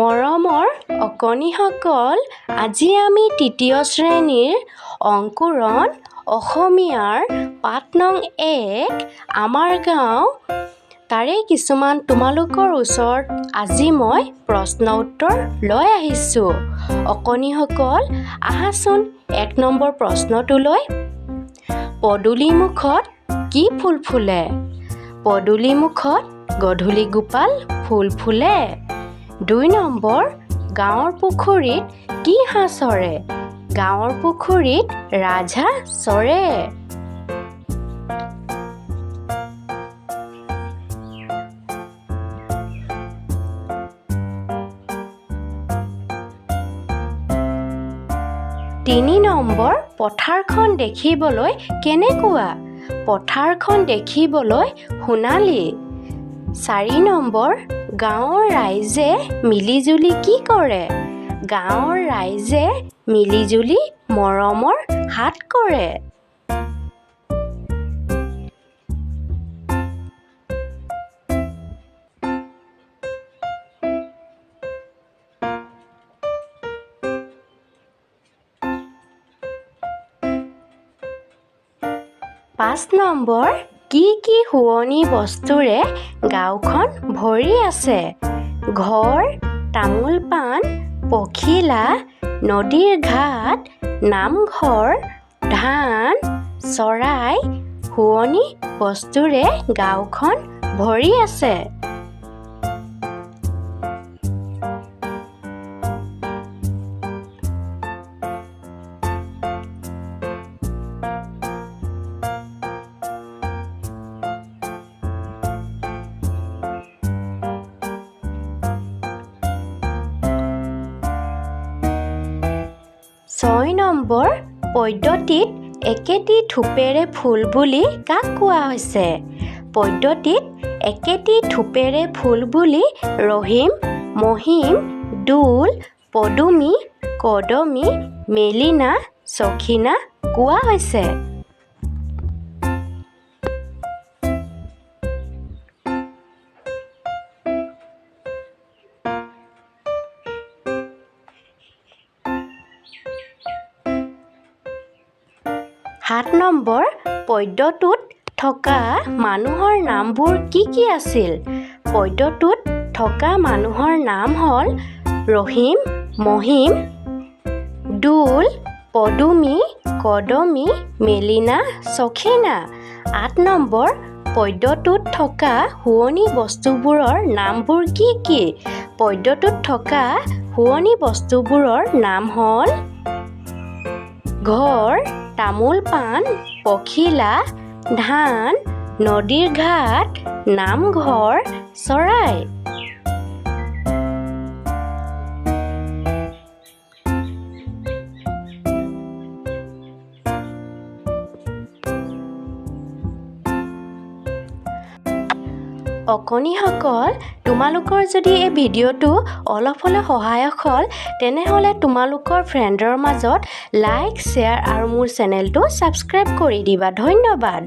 মৰমৰ অকণিসকল, আজি আমি তৃতীয় শ্ৰেণীৰ অংকুৰণ অসমীয়াৰ পাঠ নং 1 আমাৰ গাঁও তাৰে কিছুমান তোমালোকৰ ওচৰত আজি মই প্ৰশ্ন উত্তৰ লৈ আহিছোঁ। অকণিসকল, আহাচোন 1 নম্বৰ প্ৰশ্নটোলৈ। পদূলি মুখত কি ফুল ফুলে? পদূলি মুখত গধূলি গোপাল ফুল ফুলে। 2 নম্বৰ, গাঁৱৰ পুখুৰীত কি হাঁহ চৰে? গাঁৱৰ পুখুৰীত ৰাজহাঁহ চৰে। তিনি নম্বৰ, পথাৰখন দেখিবলৈ কেনেকুৱা? পথাৰখন দেখিবলৈ সোণালী। 4 নম্বৰ, গাঁৱৰ ৰাইজে মিলিজুলি কি কৰে? গাঁৱৰ ৰাইজে মিলিজুলি মৰমৰ হাত কৰে। পাঁচ নম্বৰ, কি কি শুৱনি বস্তুৰে গাঁওখন ভৰি আছে? ঘৰ, তামোল পাণ, পখিলা, নদীৰ ঘাট, নামঘৰ, ধান, চৰাই, শুৱনি বস্তুৰে গাঁওখন ভৰি আছে। ছয় নম্বৰ, পদ্যটিত একেটি থোপেৰে ফুল বুলি কাক কোৱা হৈছে? পদ্যটিত একেটি থোপেৰে ফুল বুলি ৰহিম, মহিম, দোল, পদুমী, কদমী, মেলিনা, সখীনা কোৱা হৈছে। সাত নম্বৰ, পদ্যটোত থকা মানুহৰ নামবোৰ কি কি আছিল? পদ্যটোত থকা মানুহৰ নাম হ'ল ৰহিম, মহিম, দোল, পদুমী, কদমী, মেলিনা, সখীনা। 8 নম্বৰ, পদ্যটোত থকা শুৱনি বস্তুবোৰৰ নামবোৰ কি কি? পদ্যটোত থকা শুৱনি বস্তুবোৰৰ নাম হ'ল ঘৰ, তামোল পাণ, পখিলা, ধান, নদীৰ ঘাট, নামঘৰ, চৰাই। অকণিসকল, তোমালোকৰ যদি এই ভিডিঅ'টো অলপ হ'লেও সহায়ক হ'ল তেনেহ'লে তোমালোকৰ ফ্ৰেণ্ডৰ মাজত লাইক, শ্বেয়াৰ আৰু মোৰ চেনেলটো ছাবস্ক্ৰাইব কৰি দিবা। ধন্যবাদ।